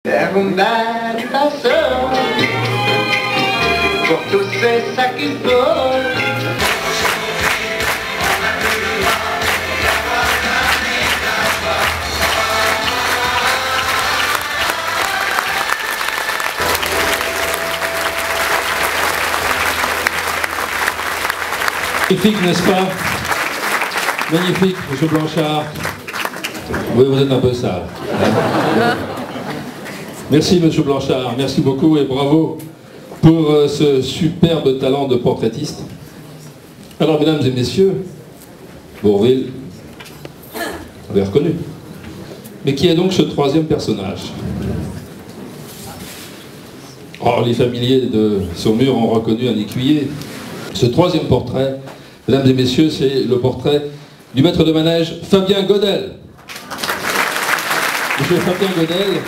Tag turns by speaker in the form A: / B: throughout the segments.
A: Pour tous ces sacs qu'il faut.
B: Magnifique, n'est-ce pas? Magnifique, monsieur Blanchard. Oui, vous êtes un peu sale. Merci, monsieur Blanchard. Merci beaucoup et bravo pour ce superbe talent de portraitiste. Alors, mesdames et messieurs, Bourvil, vous avez reconnu. Mais qui est donc ce troisième personnage? Oh, les familiers de Saumur ont reconnu un écuyer. Ce troisième portrait, mesdames et messieurs, c'est le portrait du maître de manège Fabien Godel. Monsieur Fabien Godel,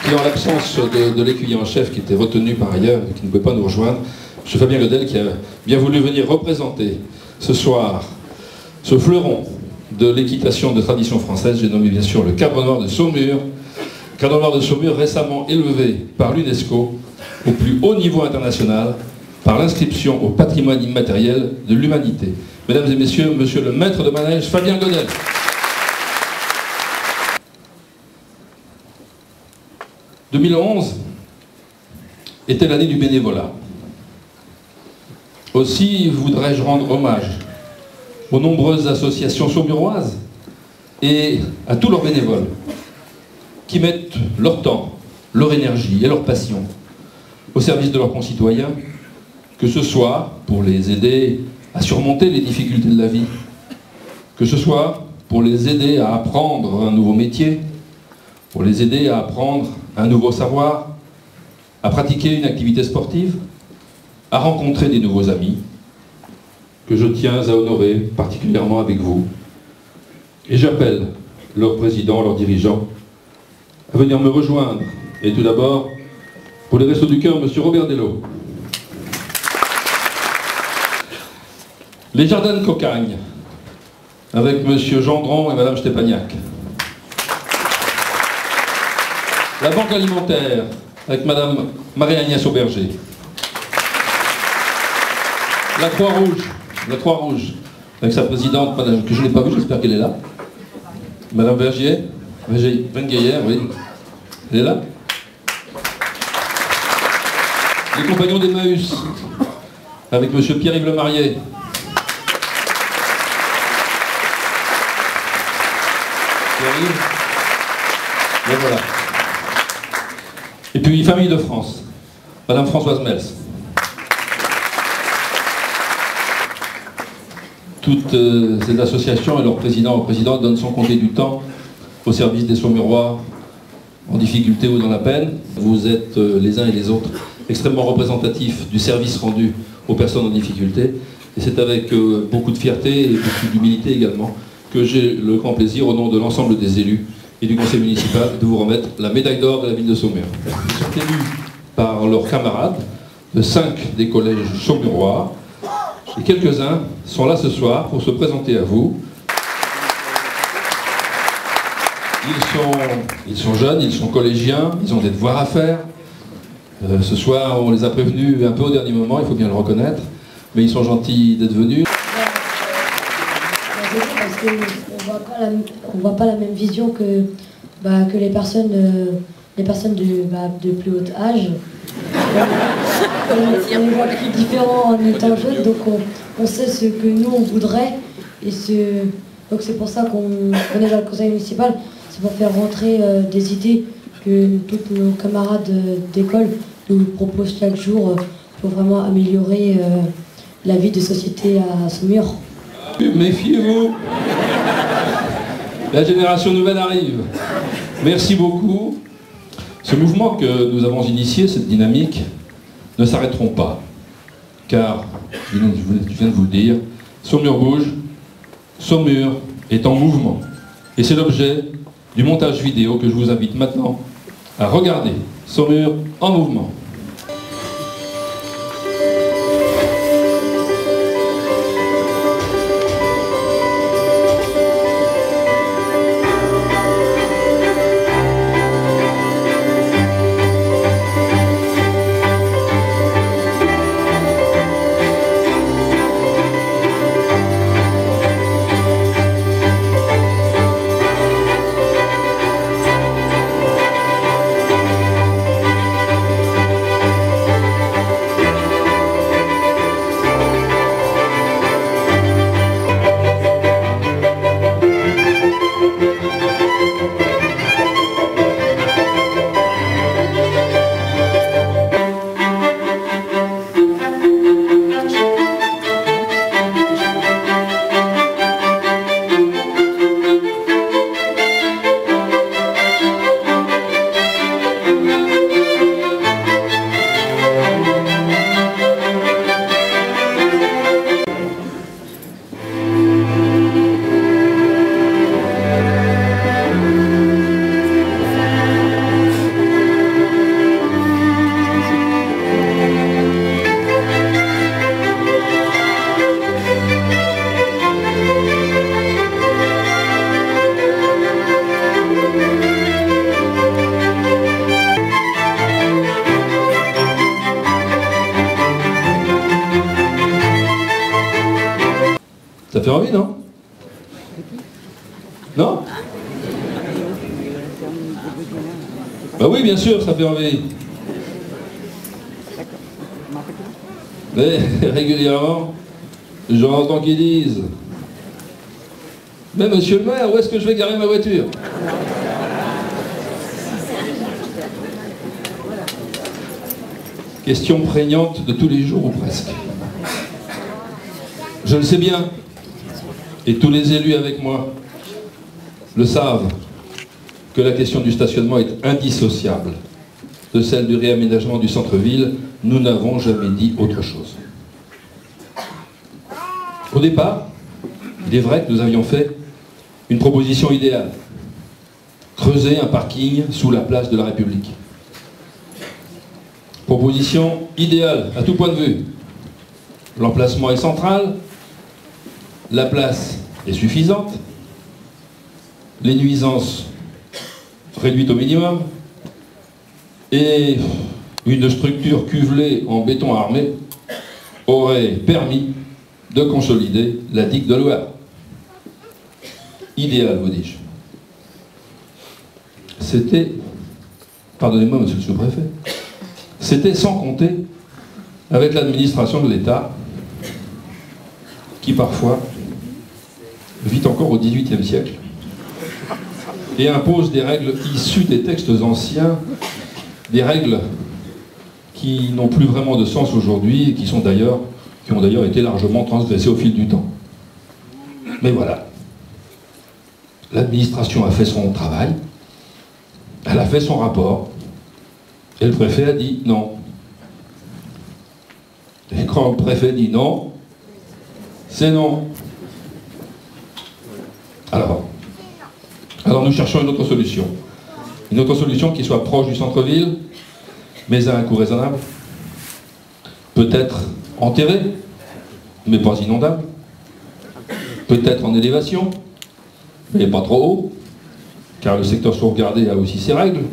B: qui en l'absence de l'écuyer en chef qui était retenu par ailleurs et qui ne pouvait pas nous rejoindre, monsieur Fabien Godel qui a bien voulu venir représenter ce soir ce fleuron de l'équitation de tradition française, j'ai nommé bien sûr le Cadre Noir de Saumur. Cadre Noir de Saumur récemment élevé par l'UNESCO au plus haut niveau international par l'inscription au patrimoine immatériel de l'humanité. Mesdames et messieurs, monsieur le maître de manège Fabien Godel. « 2011 était l'année du bénévolat. Aussi voudrais-je rendre hommage aux nombreuses associations saumuroises et à tous leurs bénévoles qui mettent leur temps, leur énergie et leur passion au service de leurs concitoyens, que ce soit pour les aider à surmonter les difficultés de la vie, que ce soit pour les aider à apprendre un nouveau métier, pour les aider à apprendre un nouveau savoir, à pratiquer une activité sportive, à rencontrer des nouveaux amis, que je tiens à honorer particulièrement avec vous. Et j'appelle leurs présidents, leurs dirigeants, à venir me rejoindre. Et tout d'abord, pour les Restos du Cœur, M. Robert Delot. Les Jardins de Cocagne, avec M. Gendron et Mme Stépaniak. La Banque Alimentaire, avec Mme Marie-Agnès Auberger. La Croix-Rouge, avec sa présidente, madame, que je n'ai pas vue, j'espère qu'elle est là. Madame Vergier, Vengueillère, oui. Elle est là. Les Compagnons d'Emmaüs, avec M. Pierre-Yves Lemarié. Pierre-Yves. Et voilà. Et puis, Famille de France, Madame Françoise Mels. Toutes ces associations et leurs présidents ou présidentes donnent sans compter du temps au service des Saumurois en difficulté ou dans la peine. Vous êtes les uns et les autres extrêmement représentatifs du service rendu aux personnes en difficulté. Et c'est avec beaucoup de fierté et beaucoup d'humilité également que j'ai le grand plaisir, au nom de l'ensemble des élus et du conseil municipal, de vous remettre la médaille d'or de la ville de Saumur. Ils sont élus par leurs camarades de 5 des collèges saumurois. Et quelques-uns sont là ce soir pour se présenter à vous. Ils sont jeunes, ils sont collégiens, ils ont des devoirs à faire. Ce soir, on les a prévenus un peu au dernier moment, il faut bien le reconnaître. Mais ils sont gentils d'être venus.
C: Parce qu'on voit pas la même vision que les personnes de plus haut âge. On les voit plus différents en étant jeunes, donc on sait ce que nous on voudrait. Donc c'est pour ça qu'on est dans le conseil municipal, c'est pour faire rentrer des idées que tous nos camarades d'école nous proposent chaque jour pour vraiment améliorer la vie de société à Saumur.
B: Méfiez-vous, la génération nouvelle arrive. Merci beaucoup. Ce mouvement que nous avons initié, cette dynamique, ne s'arrêteront pas. Car, je viens de vous le dire, Saumur bouge, Saumur est en mouvement. Et c'est l'objet du montage vidéo que je vous invite maintenant à regarder. Saumur en mouvement. Ça fait envie, non? Non? Bah oui, bien sûr, ça fait envie. Mais régulièrement, j'entends qu'ils disent: mais monsieur le maire, où est-ce que je vais garer ma voiture? Question prégnante de tous les jours ou presque. Je le sais bien, et tous les élus avec moi le savent, que la question du stationnement est indissociable de celle du réaménagement du centre-ville. Nous n'avons jamais dit autre chose. Au départ, il est vrai que nous avions fait une proposition idéale: creuser un parking sous la place de la République. Proposition idéale à tout point de vue. L'emplacement est central, la place est suffisante, les nuisances réduites au minimum, et une structure cuvelée en béton armé aurait permis de consolider la digue de Loire. Idéal, vous dis-je. C'était, pardonnez-moi monsieur le sous-préfet, c'était sans compter avec l'administration de l'État qui parfois vit encore au XVIIIe siècle et impose des règles issues des textes anciens, des règles qui n'ont plus vraiment de sens aujourd'hui et qui ont d'ailleurs été largement transgressées au fil du temps. Mais voilà, l'administration a fait son travail, elle a fait son rapport, et le préfet a dit non. Et quand le préfet dit non, c'est non. Alors nous cherchons une autre solution. Une autre solution qui soit proche du centre-ville, mais à un coût raisonnable. Peut-être enterré, mais pas inondable. Peut-être en élévation, mais pas trop haut, car le secteur sauvegardé a aussi ses règles.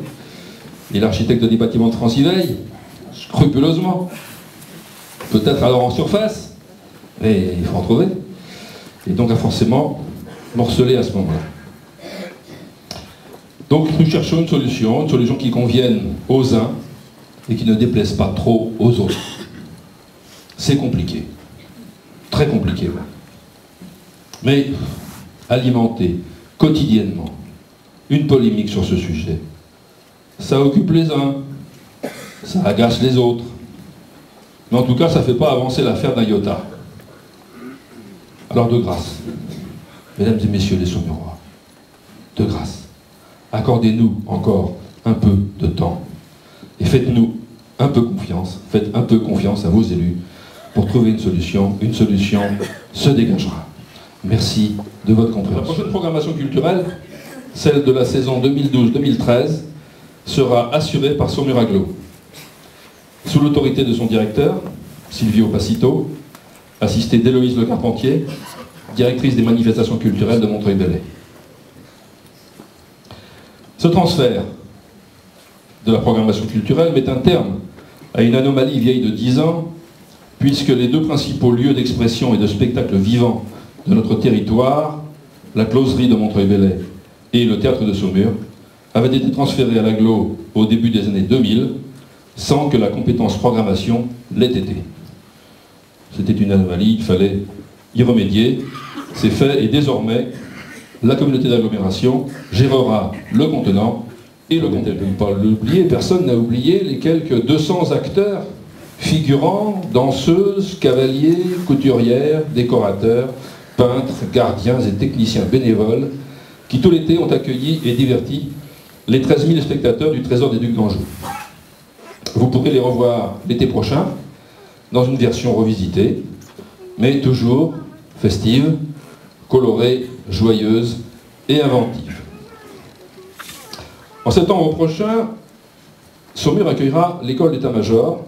B: Et l'architecte des bâtiments de France y veille, scrupuleusement. Peut-être alors en surface, mais il faut en trouver. Et donc, forcément, morceler à ce moment-là. Donc, nous cherchons une solution qui convienne aux uns et qui ne déplaise pas trop aux autres. C'est compliqué. Très compliqué, même. Mais alimenter quotidiennement une polémique sur ce sujet, ça occupe les uns, ça agace les autres. Mais en tout cas, ça ne fait pas avancer l'affaire d'un iota. Alors de grâce, mesdames et messieurs les Saumurois, de grâce, accordez-nous encore un peu de temps et faites-nous un peu confiance, faites un peu confiance à vos élus pour trouver une solution se dégagera. Merci de votre compréhension. La prochaine programmation culturelle, celle de la saison 2012-2013, sera assurée par Saumur Agglo, sous l'autorité de son directeur, Silvio Passito, assisté d'Héloïse Le Carpentier, directrice des manifestations culturelles de Montreuil-Bellay. Ce transfert de la programmation culturelle met un terme à une anomalie vieille de 10 ans, puisque les deux principaux lieux d'expression et de spectacle vivant de notre territoire, la closerie de Montreuil-Bellay et le théâtre de Saumur, avaient été transférés à l'Agglo au début des années 2000, sans que la compétence programmation l'ait été. C'était une anomalie, il fallait y remédier. C'est fait, et désormais, la communauté d'agglomération gérera le contenant et le contenu. Pas l'oublier, personne n'a oublié les quelques 200 acteurs, figurants, danseuses, cavaliers, couturières, décorateurs, peintres, gardiens et techniciens bénévoles, qui tout l'été ont accueilli et diverti les 13 000 spectateurs du Trésor des Ducs d'Anjou. Vous pourrez les revoir l'été prochain, dans une version revisitée, mais toujours festive, colorée, joyeuse et inventive. En septembre prochain, Saumur accueillera l'école d'état-major,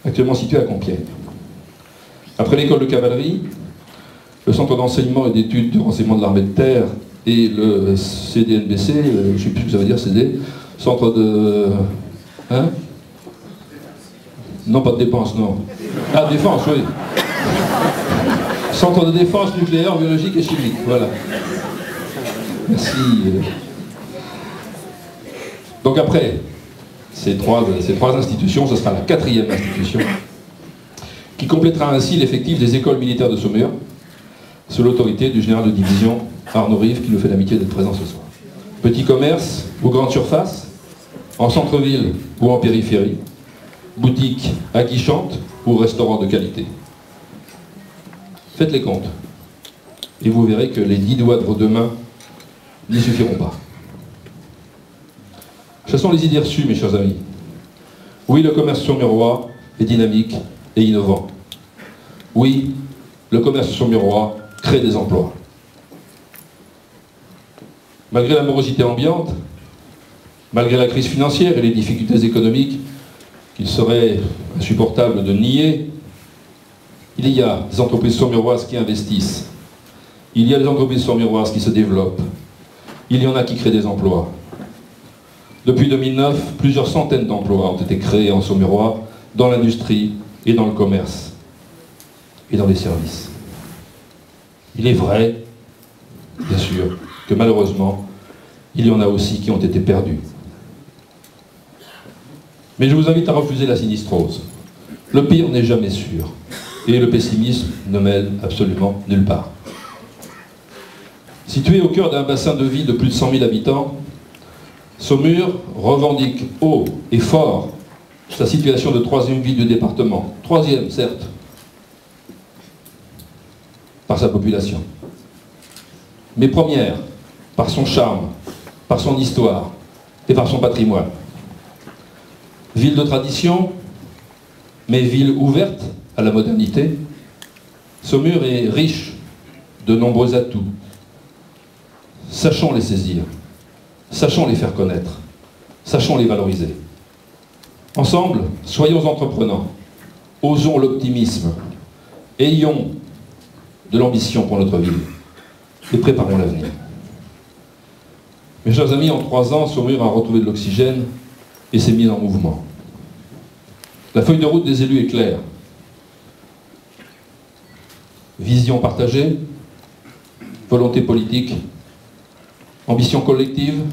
B: actuellement située à Compiègne. Après l'école de cavalerie, le centre d'enseignement et d'études du renseignement de l'armée de terre et le CDNBC, je ne sais plus ce que ça veut dire CD, centre de... Hein? Non, pas de dépense, non. Ah, défense, oui. Centre de défense nucléaire, biologique et chimique. Voilà. Merci. Donc après ces trois institutions, ce sera la 4e institution qui complétera ainsi l'effectif des écoles militaires de Saumur sous l'autorité du général de division Arnaud Rive qui nous fait l'amitié d'être présent ce soir. Petit commerce ou grande surface, en centre-ville ou en périphérie, boutique aguichante ou restaurant de qualité. Faites les comptes et vous verrez que les 10 doigts de vos deux mains n'y suffiront pas. Chassons les idées reçues, mes chers amis. Oui, le commerce saumurois est dynamique et innovant. Oui, le commerce saumurois crée des emplois. Malgré la morosité ambiante, malgré la crise financière et les difficultés économiques qu'il serait insupportable de nier, il y a des entreprises saumuroises qui investissent. Il y a des entreprises saumuroises qui se développent. Il y en a qui créent des emplois. Depuis 2009, plusieurs centaines d'emplois ont été créés en Saumurois, dans l'industrie et dans le commerce, et dans les services. Il est vrai, bien sûr, que malheureusement, il y en a aussi qui ont été perdus. Mais je vous invite à refuser la sinistrose. Le pire n'est jamais sûr, et le pessimisme ne mène absolument nulle part. Situé au cœur d'un bassin de vie de plus de 100 000 habitants, Saumur revendique haut et fort sa situation de 3e ville du département. 3e, certes, par sa population. Mais première, par son charme, par son histoire et par son patrimoine. Ville de tradition, mais ville ouverte à la modernité, Saumur est riche de nombreux atouts. Sachons les saisir. Sachons les faire connaître, sachons les valoriser. Ensemble, soyons entreprenants, osons l'optimisme, ayons de l'ambition pour notre ville et préparons l'avenir. Mes chers amis, en 3 ans, Saumur a retrouvé de l'oxygène et s'est mise en mouvement. La feuille de route des élus est claire. Vision partagée, volonté politique, ambition collective,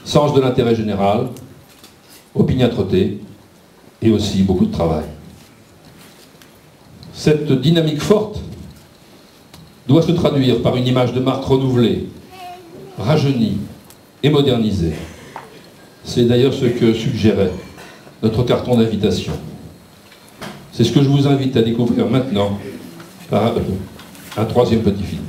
B: sens de l'intérêt général, opiniâtreté et aussi beaucoup de travail. Cette dynamique forte doit se traduire par une image de marque renouvelée, rajeunie et modernisée. C'est d'ailleurs ce que suggérait notre carton d'invitation. C'est ce que je vous invite à découvrir maintenant par un 3e petit film.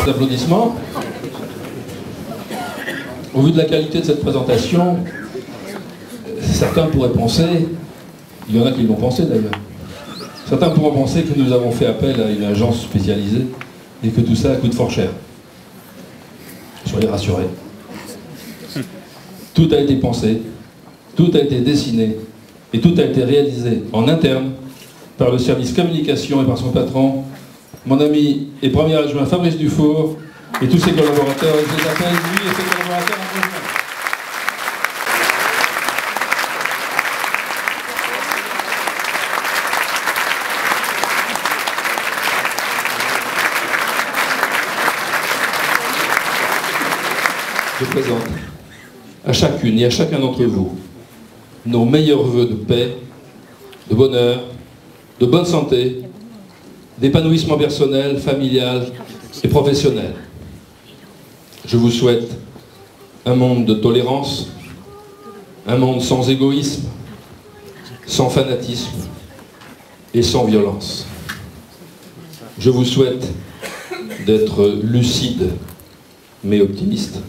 B: Applaudissements. Au vu de la qualité de cette présentation, certains pourraient penser, il y en a qui l'ont pensé d'ailleurs, certains pourront penser que nous avons fait appel à une agence spécialisée et que tout ça coûte fort cher. Soyez rassurés. Tout a été pensé, tout a été dessiné et tout a été réalisé en interne par le service communication et par son patron, mon ami et premier adjoint Fabrice Dufour et tous ses collaborateurs, et je les appelle lui et ses collaborateurs en rejoindre. je présente à chacune et à chacun d'entre vous nos meilleurs vœux de paix, de bonheur, de bonne santé, d'épanouissement personnel, familial et professionnel. Je vous souhaite un monde de tolérance, un monde sans égoïsme, sans fanatisme et sans violence. Je vous souhaite d'être lucide mais optimiste.